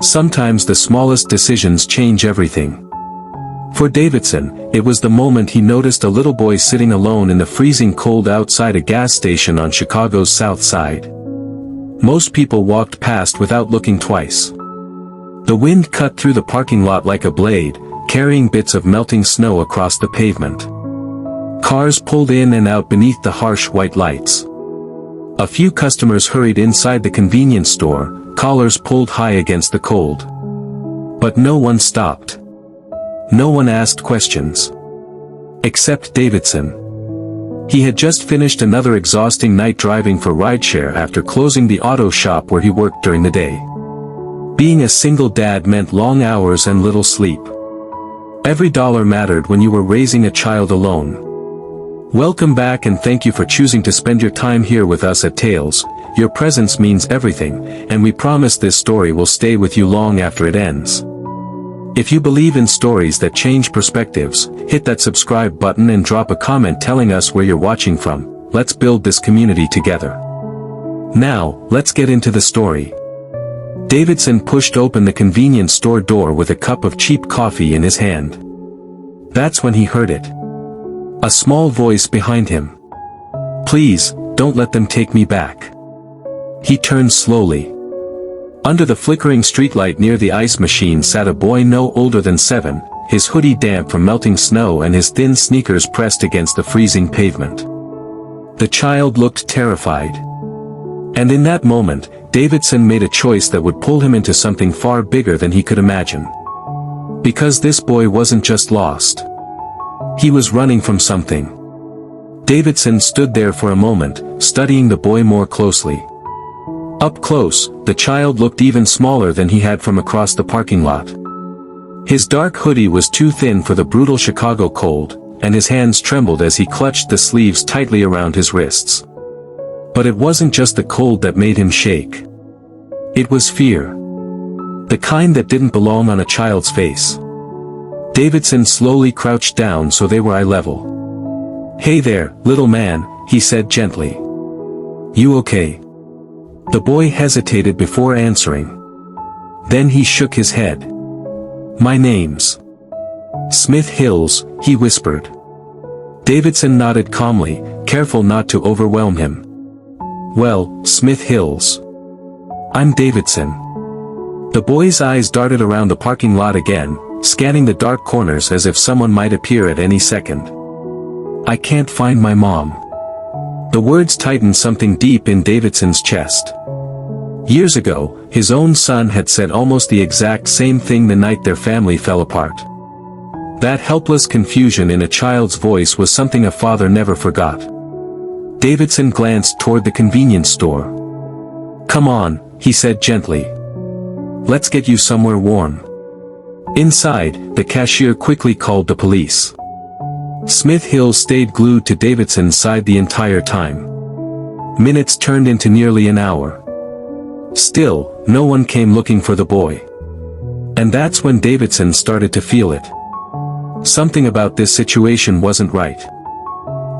Sometimes the smallest decisions change everything. For Davidson, it was the moment he noticed a little boy sitting alone in the freezing cold outside a gas station on Chicago's south side. Most people walked past without looking twice. The wind cut through the parking lot like a blade, carrying bits of melting snow across the pavement. Cars pulled in and out beneath the harsh white lights. A few customers hurried inside the convenience store, collars pulled high against the cold. But no one stopped. No one asked questions. Except Davidson. He had just finished another exhausting night driving for rideshare after closing the auto shop where he worked during the day. Being a single dad meant long hours and little sleep. Every dollar mattered when you were raising a child alone. Welcome back and thank you for choosing to spend your time here with us at Tales. Your presence means everything, and we promise this story will stay with you long after it ends. If you believe in stories that change perspectives, hit that subscribe button and drop a comment telling us where you're watching from. Let's build this community together. Now, let's get into the story. Davidson pushed open the convenience store door with a cup of cheap coffee in his hand. That's when he heard it. A small voice behind him. "Please, don't let them take me back." He turned slowly. Under the flickering streetlight near the ice machine sat a boy no older than 7, his hoodie damp from melting snow and his thin sneakers pressed against the freezing pavement. The child looked terrified. And in that moment, Davidson made a choice that would pull him into something far bigger than he could imagine. Because this boy wasn't just lost. He was running from something. Davidson stood there for a moment, studying the boy more closely. Up close, the child looked even smaller than he had from across the parking lot. His dark hoodie was too thin for the brutal Chicago cold, and his hands trembled as he clutched the sleeves tightly around his wrists. But it wasn't just the cold that made him shake. It was fear. The kind that didn't belong on a child's face. Davidson slowly crouched down so they were eye level. "Hey there, little man," he said gently. "You okay?" The boy hesitated before answering. Then he shook his head. "My name's Smith Hills," he whispered. Davidson nodded calmly, careful not to overwhelm him. "Well, Smith Hills. I'm Davidson." The boy's eyes darted around the parking lot again, scanning the dark corners as if someone might appear at any second. "I can't find my mom." The words tightened something deep in Davidson's chest. Years ago, his own son had said almost the exact same thing the night their family fell apart. That helpless confusion in a child's voice was something a father never forgot. Davidson glanced toward the convenience store. "Come on," he said gently. "Let's get you somewhere warm." Inside, the cashier quickly called the police. Smith Hills stayed glued to Davidson's side the entire time. Minutes turned into nearly an hour. Still, no one came looking for the boy. And that's when Davidson started to feel it. Something about this situation wasn't right.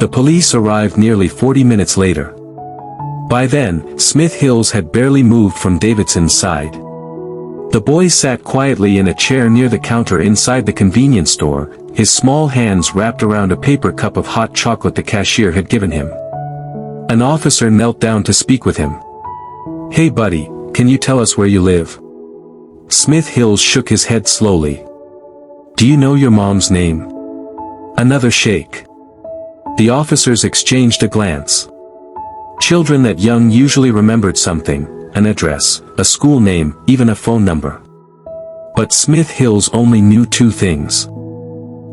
The police arrived nearly 40 minutes later. By then, Smith Hills had barely moved from Davidson's side. The boy sat quietly in a chair near the counter inside the convenience store, his small hands wrapped around a paper cup of hot chocolate the cashier had given him. An officer knelt down to speak with him. "Hey buddy, can you tell us where you live?" Smith Hills shook his head slowly. "Do you know your mom's name?" Another shake. The officers exchanged a glance. Children that young usually remembered something, an address, a school name, even a phone number. But Smith Hills only knew 2 things.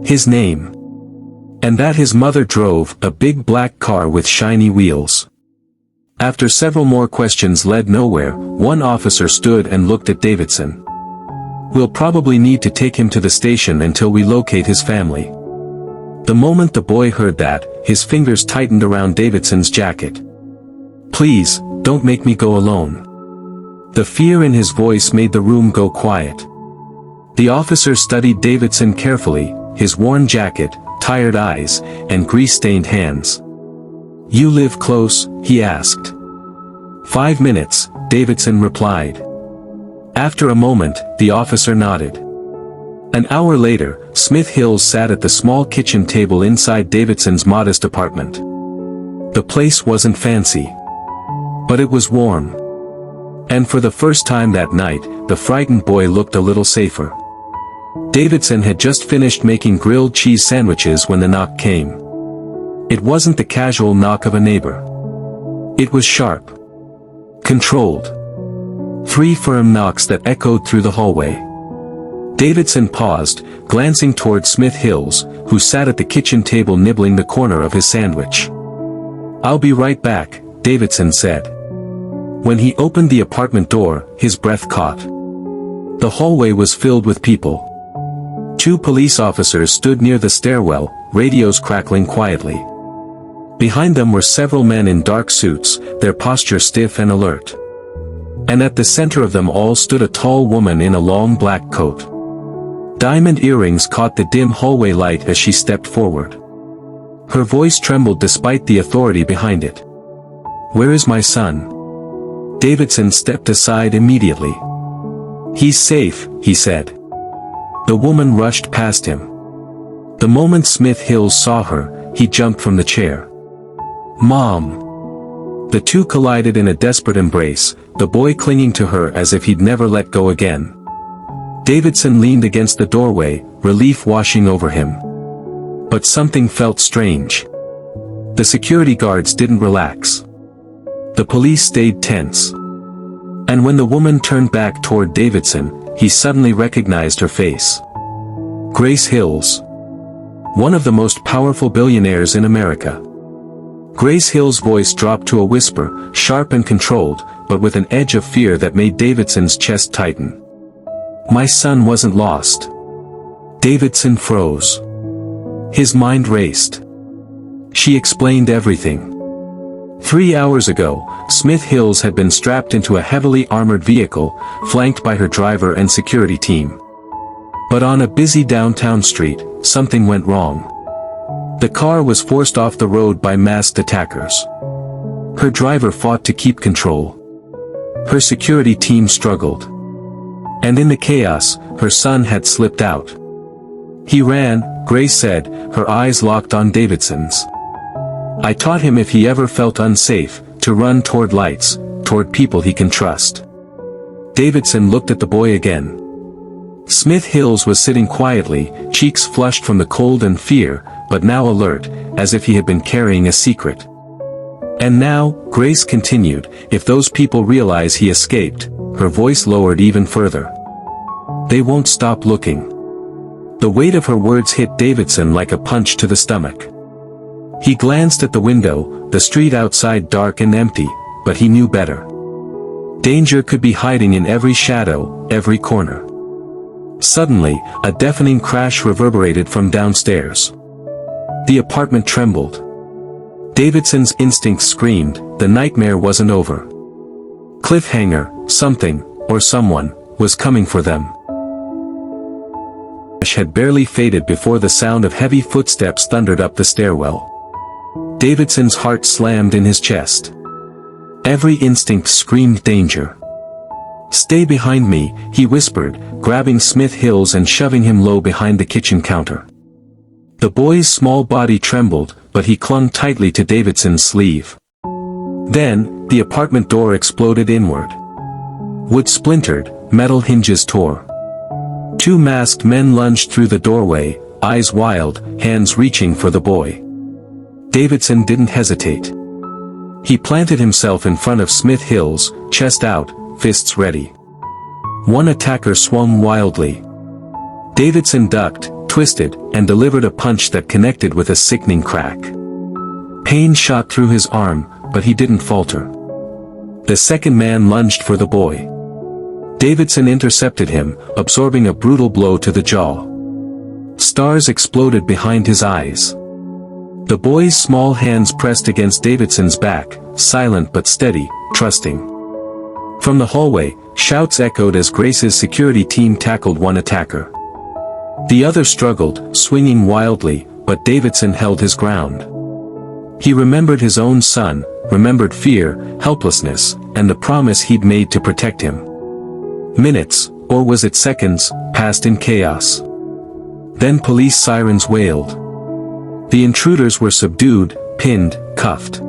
His name. And that his mother drove a big black car with shiny wheels. After several more questions led nowhere, one officer stood and looked at Davidson. "We'll probably need to take him to the station until we locate his family." The moment the boy heard that, his fingers tightened around Davidson's jacket. "Please, don't make me go alone." The fear in his voice made the room go quiet. The officer studied Davidson carefully, his worn jacket, tired eyes, and grease-stained hands. "You live close?" he asked. 5 minutes, Davidson replied. After a moment, the officer nodded. An hour later, Smith Hills sat at the small kitchen table inside Davidson's modest apartment. The place wasn't fancy, but it was warm. And for the first time that night, the frightened boy looked a little safer. Davidson had just finished making grilled cheese sandwiches when the knock came. It wasn't the casual knock of a neighbor. It was sharp, controlled. 3 firm knocks that echoed through the hallway. Davidson paused, glancing toward Smith Hills, who sat at the kitchen table nibbling the corner of his sandwich. "I'll be right back," Davidson said. When he opened the apartment door, his breath caught. The hallway was filled with people. 2 police officers stood near the stairwell, radios crackling quietly. Behind them were several men in dark suits, their posture stiff and alert. And at the center of them all stood a tall woman in a long black coat. Diamond earrings caught the dim hallway light as she stepped forward. Her voice trembled despite the authority behind it. "Where is my son?" Davidson stepped aside immediately. "He's safe," he said. The woman rushed past him. The moment Smith Hills saw her, he jumped from the chair. "Mom!" The two collided in a desperate embrace, the boy clinging to her as if he'd never let go again. Davidson leaned against the doorway, relief washing over him. But something felt strange. The security guards didn't relax. The police stayed tense. And when the woman turned back toward Davidson, he suddenly recognized her face. Grace Hills. One of the most powerful billionaires in America. Grace Hill's voice dropped to a whisper, sharp and controlled, but with an edge of fear that made Davidson's chest tighten. "My son wasn't lost." Davidson froze. His mind raced. She explained everything. 3 hours ago, Smith Hills had been strapped into a heavily armored vehicle, flanked by her driver and security team. But on a busy downtown street, something went wrong. The car was forced off the road by masked attackers. Her driver fought to keep control. Her security team struggled. And in the chaos, her son had slipped out. "He ran," Grace said, her eyes locked on Davidson's. "I taught him if he ever felt unsafe, to run toward lights, toward people he can trust." Davidson looked at the boy again. Smith Hills was sitting quietly, cheeks flushed from the cold and fear, but now alert, as if he had been carrying a secret. "And now," Grace continued, "if those people realize he escaped," her voice lowered even further, "they won't stop looking." The weight of her words hit Davidson like a punch to the stomach. He glanced at the window, the street outside dark and empty, but he knew better. Danger could be hiding in every shadow, every corner. Suddenly, a deafening crash reverberated from downstairs. The apartment trembled. Davidson's instincts screamed, the nightmare wasn't over. Cliffhanger, something, or someone, was coming for them. The crash had barely faded before the sound of heavy footsteps thundered up the stairwell. Davidson's heart slammed in his chest. Every instinct screamed danger. "Stay behind me," he whispered, grabbing Smith Hills and shoving him low behind the kitchen counter. The boy's small body trembled, but he clung tightly to Davidson's sleeve. Then, the apartment door exploded inward. Wood splintered, metal hinges tore. 2 masked men lunged through the doorway, eyes wild, hands reaching for the boy. Davidson didn't hesitate. He planted himself in front of Smith Hills, chest out, fists ready. One attacker swung wildly. Davidson ducked, twisted, and delivered a punch that connected with a sickening crack. Pain shot through his arm, but he didn't falter. The second man lunged for the boy. Davidson intercepted him, absorbing a brutal blow to the jaw. Stars exploded behind his eyes. The boy's small hands pressed against Davidson's back, silent but steady, trusting. From the hallway, shouts echoed as Grace's security team tackled one attacker. The other struggled, swinging wildly, but Davidson held his ground. He remembered his own son, remembered fear, helplessness, and the promise he'd made to protect him. Minutes, or was it seconds, passed in chaos. Then police sirens wailed. The intruders were subdued, pinned, cuffed.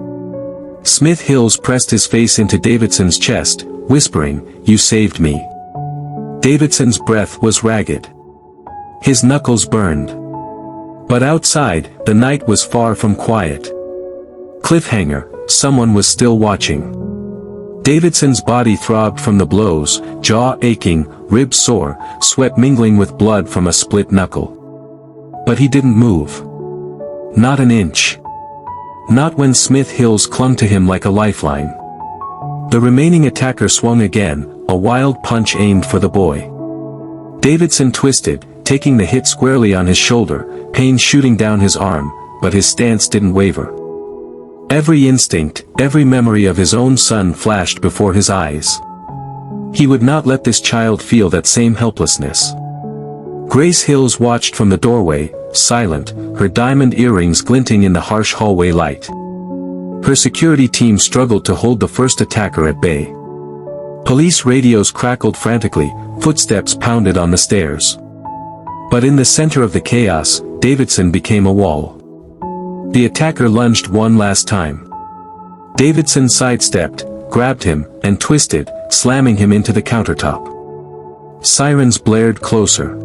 Smith Hills pressed his face into Davidson's chest, whispering, "You saved me." Davidson's breath was ragged. His knuckles burned. But outside, the night was far from quiet. Cliffhanger, someone was still watching. Davidson's body throbbed from the blows, jaw aching, ribs sore, sweat mingling with blood from a split knuckle. But he didn't move. Not an inch. Not when Smith Hills clung to him like a lifeline. The remaining attacker swung again, a wild punch aimed for the boy. Davidson twisted, taking the hit squarely on his shoulder, pain shooting down his arm, but his stance didn't waver. Every instinct, every memory of his own son flashed before his eyes. He would not let this child feel that same helplessness. Grace Hills watched from the doorway, silent, her diamond earrings glinting in the harsh hallway light. Her security team struggled to hold the first attacker at bay. Police radios crackled frantically, footsteps pounded on the stairs. But in the center of the chaos, Davidson became a wall. The attacker lunged one last time. Davidson sidestepped, grabbed him, and twisted, slamming him into the countertop. Sirens blared closer.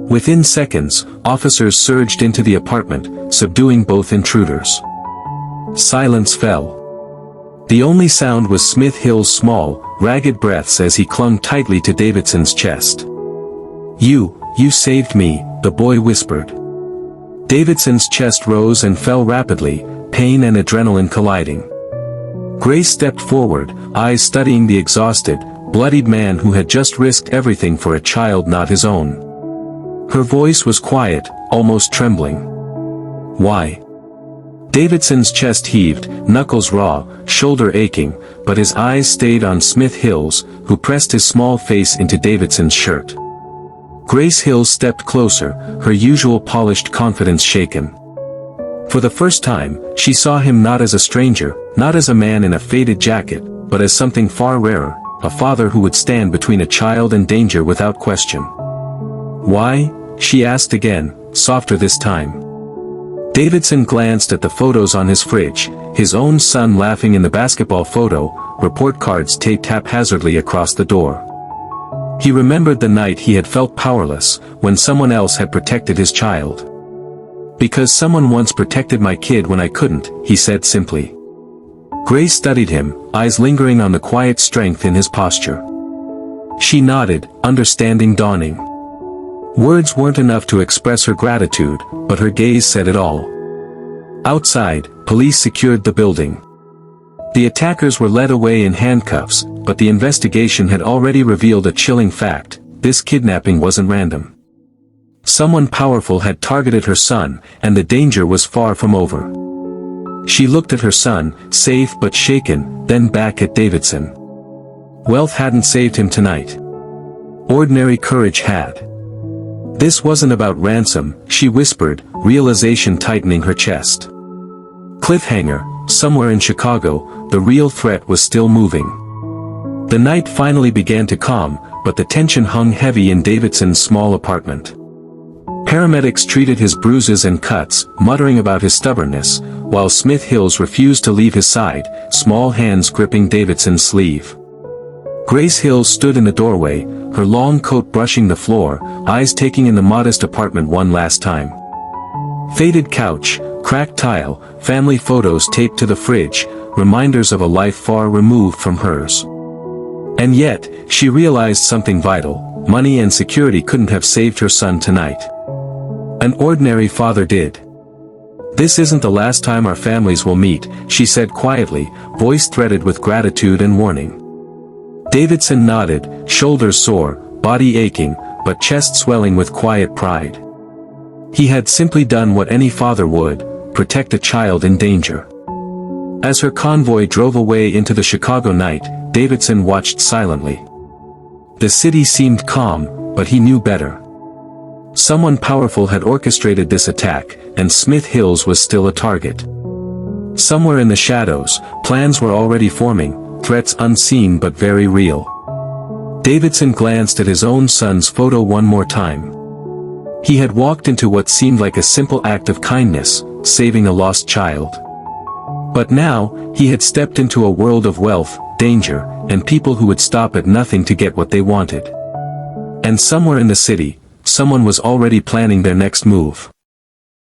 Within seconds, officers surged into the apartment, subduing both intruders. Silence fell. The only sound was Smith Hill's small, ragged breaths as he clung tightly to Davidson's chest. You saved me," the boy whispered. Davidson's chest rose and fell rapidly, pain and adrenaline colliding. Grace stepped forward, eyes studying the exhausted, bloodied man who had just risked everything for a child not his own. Her voice was quiet, almost trembling. "Why?" Davidson's chest heaved, knuckles raw, shoulder aching, but his eyes stayed on Smith Hills, who pressed his small face into Davidson's shirt. Grace Hills stepped closer, her usual polished confidence shaken. For the first time, she saw him not as a stranger, not as a man in a faded jacket, but as something far rarer, a father who would stand between a child and danger without question. "Why?" she asked again, softer this time. Davidson glanced at the photos on his fridge, his own son laughing in the basketball photo, report cards taped haphazardly across the door. He remembered the night he had felt powerless, when someone else had protected his child. "Because someone once protected my kid when I couldn't," he said simply. Grace studied him, eyes lingering on the quiet strength in his posture. She nodded, understanding dawning. Words weren't enough to express her gratitude, but her gaze said it all. Outside, police secured the building. The attackers were led away in handcuffs, but the investigation had already revealed a chilling fact: this kidnapping wasn't random. Someone powerful had targeted her son, and the danger was far from over. She looked at her son, safe but shaken, then back at Davidson. Wealth hadn't saved him tonight. Ordinary courage had. This wasn't about ransom, she whispered, realization tightening her chest. Cliffhanger, somewhere in Chicago, the real threat was still moving. The night finally began to calm, but the tension hung heavy in Davidson's small apartment. Paramedics treated his bruises and cuts, muttering about his stubbornness, while Smith Hills refused to leave his side, small hands gripping Davidson's sleeve. Grace Hills stood in the doorway, her long coat brushing the floor, eyes taking in the modest apartment one last time. Faded couch, cracked tile, family photos taped to the fridge, reminders of a life far removed from hers. And yet, she realized something vital: money and security couldn't have saved her son tonight. An ordinary father did. "This isn't the last time our families will meet," she said quietly, voice threaded with gratitude and warning. Davidson nodded, shoulders sore, body aching, but chest swelling with quiet pride. He had simply done what any father would: protect a child in danger. As her convoy drove away into the Chicago night, Davidson watched silently. The city seemed calm, but he knew better. Someone powerful had orchestrated this attack, and Smith Hills was still a target. Somewhere in the shadows, plans were already forming, threats unseen but very real. Davidson glanced at his own son's photo one more time. He had walked into what seemed like a simple act of kindness, saving a lost child. But now, he had stepped into a world of wealth, danger, and people who would stop at nothing to get what they wanted. And somewhere in the city, someone was already planning their next move.